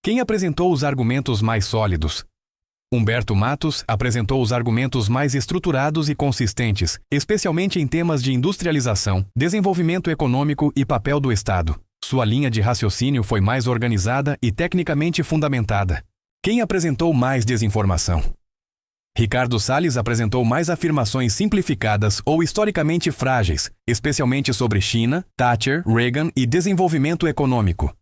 Quem apresentou os argumentos mais sólidos? Humberto Matos apresentou os argumentos mais estruturados e consistentes, especialmente em temas de industrialização, desenvolvimento econômico e papel do Estado. Sua linha de raciocínio foi mais organizada e tecnicamente fundamentada. Quem apresentou mais desinformação? Ricardo Salles apresentou mais afirmações simplificadas ou historicamente frágeis, especialmente sobre China, Thatcher, Reagan e desenvolvimento econômico.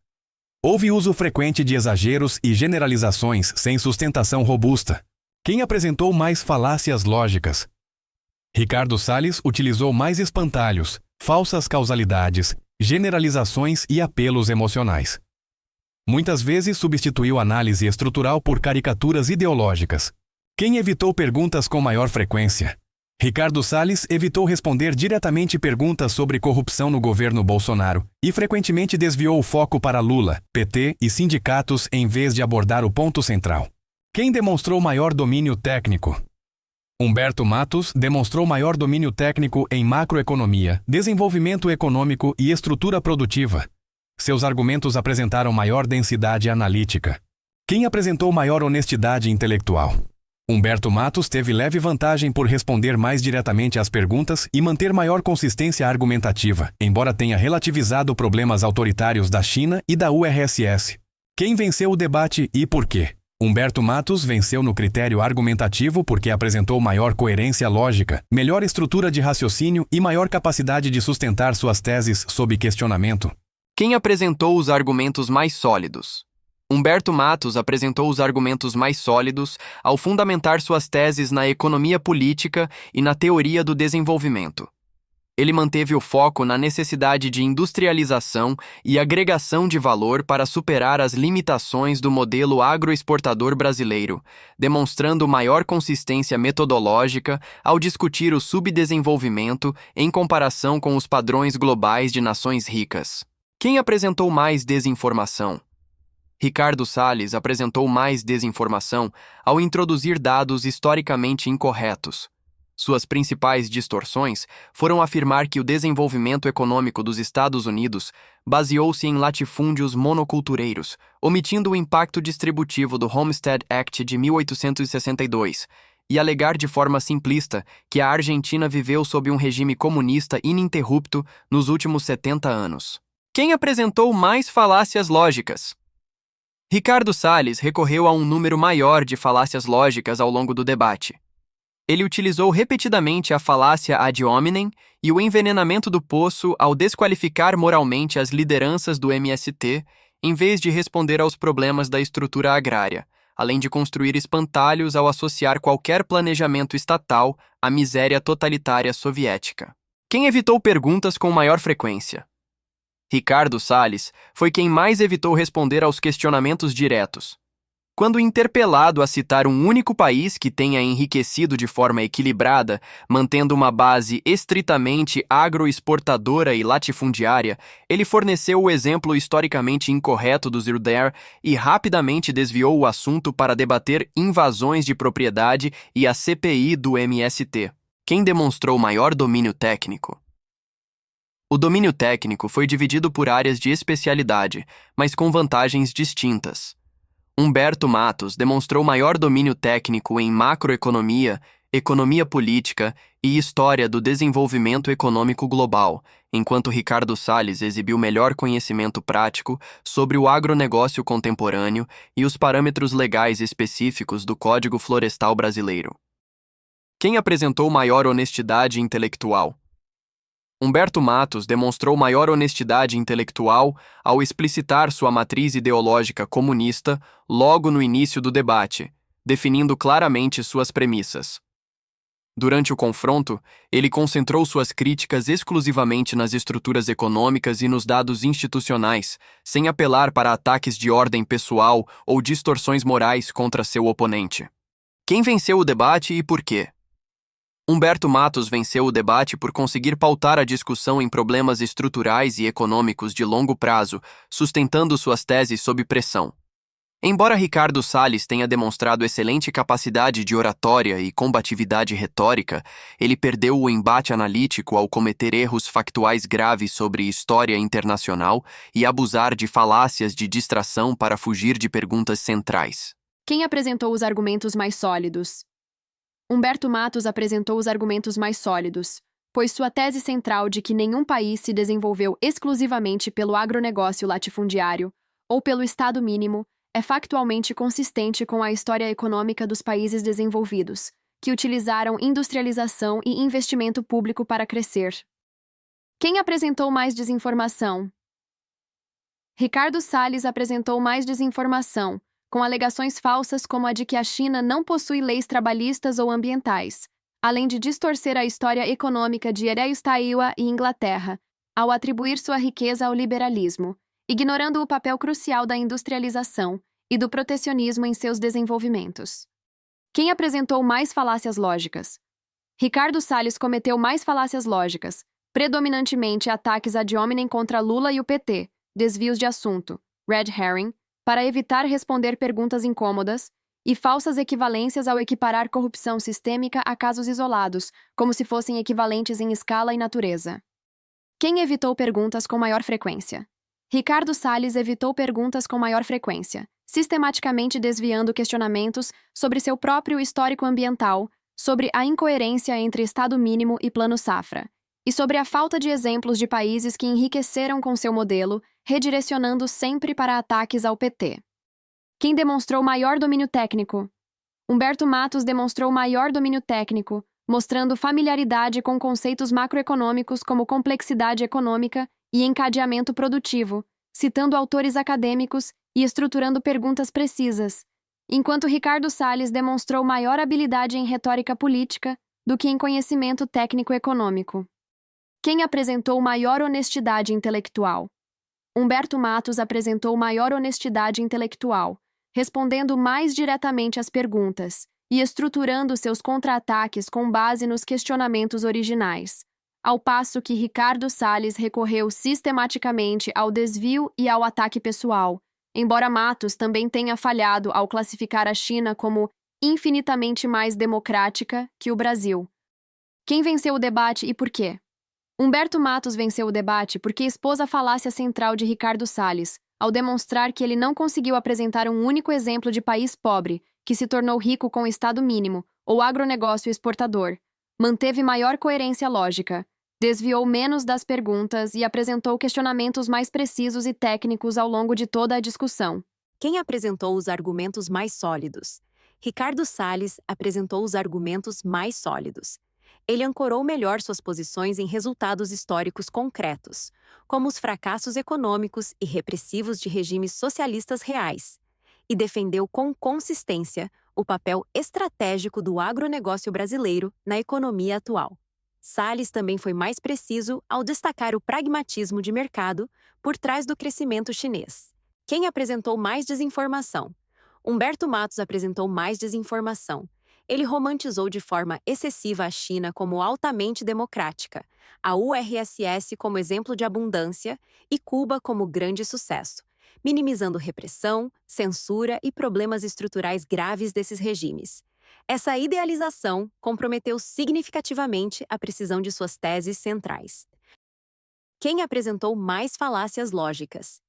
Houve uso frequente de exageros e generalizações sem sustentação robusta. Quem apresentou mais falácias lógicas? Ricardo Salles utilizou mais espantalhos, falsas causalidades, generalizações e apelos emocionais. Muitas vezes substituiu análise estrutural por caricaturas ideológicas. Quem evitou perguntas com maior frequência? Ricardo Salles evitou responder diretamente perguntas sobre corrupção no governo Bolsonaro e frequentemente desviou o foco para Lula, PT e sindicatos em vez de abordar o ponto central. Quem demonstrou maior domínio técnico? Humberto Matos demonstrou maior domínio técnico em macroeconomia, desenvolvimento econômico e estrutura produtiva. Seus argumentos apresentaram maior densidade analítica. Quem apresentou maior honestidade intelectual? Humberto Matos teve leve vantagem por responder mais diretamente às perguntas e manter maior consistência argumentativa, embora tenha relativizado problemas autoritários da China e da URSS. Quem venceu o debate e por quê? Humberto Matos venceu no critério argumentativo porque apresentou maior coerência lógica, melhor estrutura de raciocínio e maior capacidade de sustentar suas teses sob questionamento. Quem apresentou os argumentos mais sólidos? Humberto Matos apresentou os argumentos mais sólidos ao fundamentar suas teses na economia política e na teoria do desenvolvimento. Ele manteve o foco na necessidade de industrialização e agregação de valor para superar as limitações do modelo agroexportador brasileiro, demonstrando maior consistência metodológica ao discutir o subdesenvolvimento em comparação com os padrões globais de nações ricas. Quem apresentou mais desinformação? Ricardo Salles apresentou mais desinformação ao introduzir dados historicamente incorretos. Suas principais distorções foram afirmar que o desenvolvimento econômico dos Estados Unidos baseou-se em latifúndios monocultureiros, omitindo o impacto distributivo do Homestead Act de 1862, e alegar de forma simplista que a Argentina viveu sob um regime comunista ininterrupto nos últimos 70 anos. Quem apresentou mais falácias lógicas? Ricardo Salles recorreu a um número maior de falácias lógicas ao longo do debate. Ele utilizou repetidamente a falácia ad hominem e o envenenamento do poço ao desqualificar moralmente as lideranças do MST, em vez de responder aos problemas da estrutura agrária, além de construir espantalhos ao associar qualquer planejamento estatal à miséria totalitária soviética. Quem evitou perguntas com maior frequência? Ricardo Salles foi quem mais evitou responder aos questionamentos diretos. Quando interpelado a citar um único país que tenha enriquecido de forma equilibrada, mantendo uma base estritamente agroexportadora e latifundiária, ele forneceu o exemplo historicamente incorreto do Zilder e rapidamente desviou o assunto para debater invasões de propriedade e a CPI do MST. Quem demonstrou maior domínio técnico? O domínio técnico foi dividido por áreas de especialidade, mas com vantagens distintas. Humberto Matos demonstrou maior domínio técnico em macroeconomia, economia política e história do desenvolvimento econômico global, enquanto Ricardo Salles exibiu melhor conhecimento prático sobre o agronegócio contemporâneo e os parâmetros legais específicos do Código Florestal Brasileiro. Quem apresentou maior honestidade intelectual? Humberto Matos demonstrou maior honestidade intelectual ao explicitar sua matriz ideológica comunista logo no início do debate, definindo claramente suas premissas. Durante o confronto, ele concentrou suas críticas exclusivamente nas estruturas econômicas e nos dados institucionais, sem apelar para ataques de ordem pessoal ou distorções morais contra seu oponente. Quem venceu o debate e por quê? Humberto Matos venceu o debate por conseguir pautar a discussão em problemas estruturais e econômicos de longo prazo, sustentando suas teses sob pressão. Embora Ricardo Salles tenha demonstrado excelente capacidade de oratória e combatividade retórica, ele perdeu o embate analítico ao cometer erros factuais graves sobre história internacional e abusar de falácias de distração para fugir de perguntas centrais. Quem apresentou os argumentos mais sólidos? Humberto Matos apresentou os argumentos mais sólidos, pois sua tese central de que nenhum país se desenvolveu exclusivamente pelo agronegócio latifundiário ou pelo Estado mínimo é factualmente consistente com a história econômica dos países desenvolvidos, que utilizaram industrialização e investimento público para crescer. Quem apresentou mais desinformação? Ricardo Salles apresentou mais desinformação, com alegações falsas como a de que a China não possui leis trabalhistas ou ambientais, além de distorcer a história econômica de Ereustaiwa e Inglaterra, ao atribuir sua riqueza ao liberalismo, ignorando o papel crucial da industrialização e do protecionismo em seus desenvolvimentos. Quem apresentou mais falácias lógicas? Ricardo Salles cometeu mais falácias lógicas, predominantemente ataques ad hominem contra Lula e o PT, desvios de assunto, red herring, para evitar responder perguntas incômodas, e falsas equivalências ao equiparar corrupção sistêmica a casos isolados, como se fossem equivalentes em escala e natureza. Quem evitou perguntas com maior frequência? Ricardo Salles evitou perguntas com maior frequência, sistematicamente desviando questionamentos sobre seu próprio histórico ambiental, sobre a incoerência entre Estado mínimo e Plano Safra, e sobre a falta de exemplos de países que enriqueceram com seu modelo, redirecionando sempre para ataques ao PT. Quem demonstrou maior domínio técnico? Humberto Matos demonstrou maior domínio técnico, mostrando familiaridade com conceitos macroeconômicos como complexidade econômica e encadeamento produtivo, citando autores acadêmicos e estruturando perguntas precisas, enquanto Ricardo Salles demonstrou maior habilidade em retórica política do que em conhecimento técnico-econômico. Quem apresentou maior honestidade intelectual? Humberto Matos apresentou maior honestidade intelectual, respondendo mais diretamente às perguntas e estruturando seus contra-ataques com base nos questionamentos originais, ao passo que Ricardo Salles recorreu sistematicamente ao desvio e ao ataque pessoal, embora Matos também tenha falhado ao classificar a China como infinitamente mais democrática que o Brasil. Quem venceu o debate e por quê? Humberto Matos venceu o debate porque expôs a falácia central de Ricardo Salles, ao demonstrar que ele não conseguiu apresentar um único exemplo de país pobre que se tornou rico com o Estado mínimo ou agronegócio exportador, manteve maior coerência lógica, desviou menos das perguntas e apresentou questionamentos mais precisos e técnicos ao longo de toda a discussão. Quem apresentou os argumentos mais sólidos? Ricardo Salles apresentou os argumentos mais sólidos. Ele ancorou melhor suas posições em resultados históricos concretos, como os fracassos econômicos e repressivos de regimes socialistas reais, e defendeu com consistência o papel estratégico do agronegócio brasileiro na economia atual. Salles também foi mais preciso ao destacar o pragmatismo de mercado por trás do crescimento chinês. Quem apresentou mais desinformação? Humberto Matos apresentou mais desinformação. Ele romantizou de forma excessiva a China como altamente democrática, a URSS como exemplo de abundância e Cuba como grande sucesso, minimizando repressão, censura e problemas estruturais graves desses regimes. Essa idealização comprometeu significativamente a precisão de suas teses centrais. Quem apresentou mais falácias lógicas?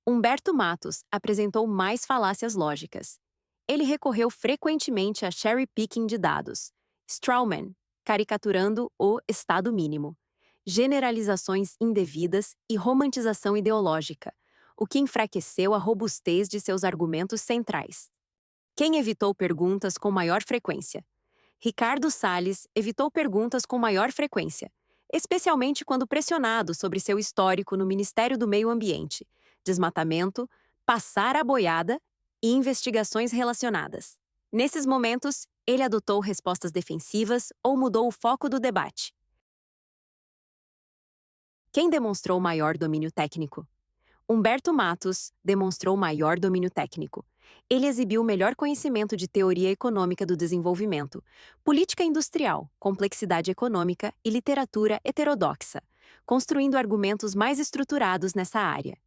Humberto Matos apresentou mais falácias lógicas. Ele recorreu frequentemente a cherry-picking de dados, strawman, caricaturando o Estado mínimo, generalizações indevidas e romantização ideológica, o que enfraqueceu a robustez de seus argumentos centrais. Quem evitou perguntas com maior frequência? Ricardo Salles evitou perguntas com maior frequência, especialmente quando pressionado sobre seu histórico no Ministério do Meio Ambiente, desmatamento, passar a boiada e investigações relacionadas. Nesses momentos, ele adotou respostas defensivas ou mudou o foco do debate. Quem demonstrou maior domínio técnico? Humberto Matos demonstrou maior domínio técnico. Ele exibiu melhor conhecimento de teoria econômica do desenvolvimento, política industrial, complexidade econômica e literatura heterodoxa, construindo argumentos mais estruturados nessa área.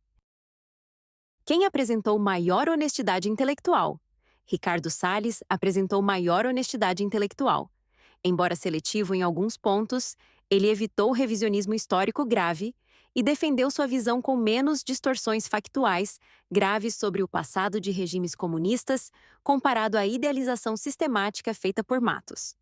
Quem apresentou maior honestidade intelectual? Ricardo Salles apresentou maior honestidade intelectual. Embora seletivo em alguns pontos, ele evitou o revisionismo histórico grave e defendeu sua visão com menos distorções factuais graves sobre o passado de regimes comunistas, comparado à idealização sistemática feita por Matos.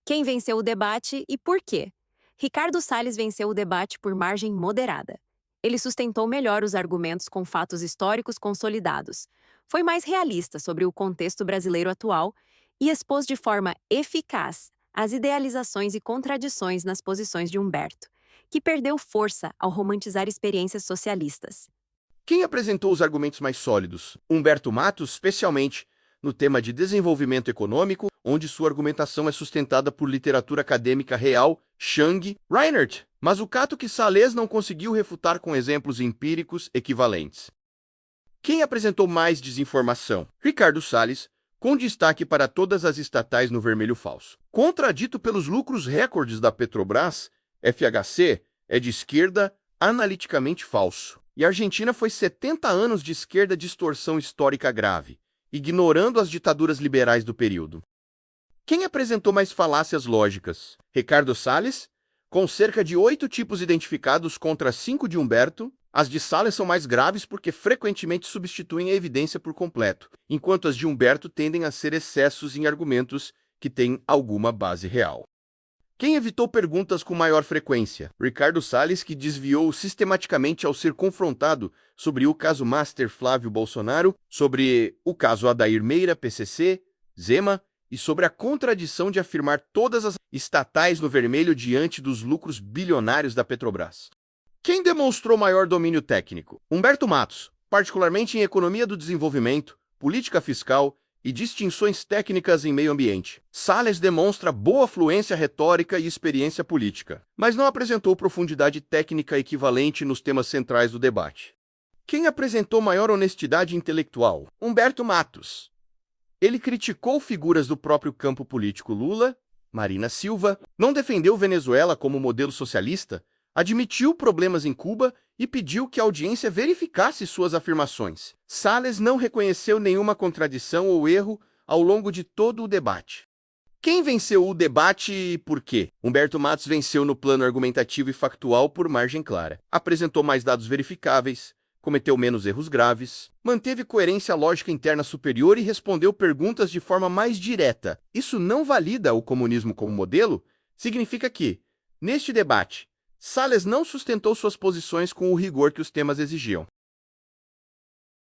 Quem venceu o debate e por quê? Ricardo Salles venceu o debate por margem moderada. Ele sustentou melhor os argumentos com fatos históricos consolidados, foi mais realista sobre o contexto brasileiro atual e expôs de forma eficaz as idealizações e contradições nas posições de Humberto, que perdeu força ao romantizar experiências socialistas. Quem apresentou os argumentos mais sólidos? Humberto Matos, especialmente no tema de desenvolvimento econômico, onde sua argumentação é sustentada por literatura acadêmica real, Chang, Reinhardt, Mazzucato que Salles não conseguiu refutar com exemplos empíricos equivalentes. Quem apresentou mais desinformação? Ricardo Salles, com destaque para todas as estatais no vermelho falso. Contradito pelos lucros recordes da Petrobras, FHC é de esquerda analiticamente falso. E a Argentina foi 70 anos de esquerda distorção histórica grave, ignorando as ditaduras liberais do período. Quem apresentou mais falácias lógicas? Ricardo Salles, com cerca de 8 tipos identificados contra 5 de Humberto. As de Salles são mais graves porque frequentemente substituem a evidência por completo, enquanto as de Humberto tendem a ser excessos em argumentos que têm alguma base real. Quem evitou perguntas com maior frequência? Ricardo Salles, que desviou sistematicamente ao ser confrontado sobre o caso Master Flávio Bolsonaro, sobre o caso Adair Meira, PCC, Zema, e sobre a contradição de afirmar todas as estatais no vermelho diante dos lucros bilionários da Petrobras. Quem demonstrou maior domínio técnico? Humberto Matos, particularmente em economia do desenvolvimento, política fiscal e distinções técnicas em meio ambiente. Salles demonstra boa fluência retórica e experiência política, mas não apresentou profundidade técnica equivalente nos temas centrais do debate. Quem apresentou maior honestidade intelectual? Humberto Matos. Ele criticou figuras do próprio campo político Lula, Marina Silva, não defendeu Venezuela como modelo socialista, admitiu problemas em Cuba e pediu que a audiência verificasse suas afirmações. Salles não reconheceu nenhuma contradição ou erro ao longo de todo o debate. Quem venceu o debate e por quê? Humberto Matos venceu no plano argumentativo e factual por margem clara. Apresentou mais dados verificáveis, cometeu menos erros graves, manteve coerência lógica interna superior e respondeu perguntas de forma mais direta. Isso não valida o comunismo como modelo? Significa que, neste debate, Salles não sustentou suas posições com o rigor que os temas exigiam.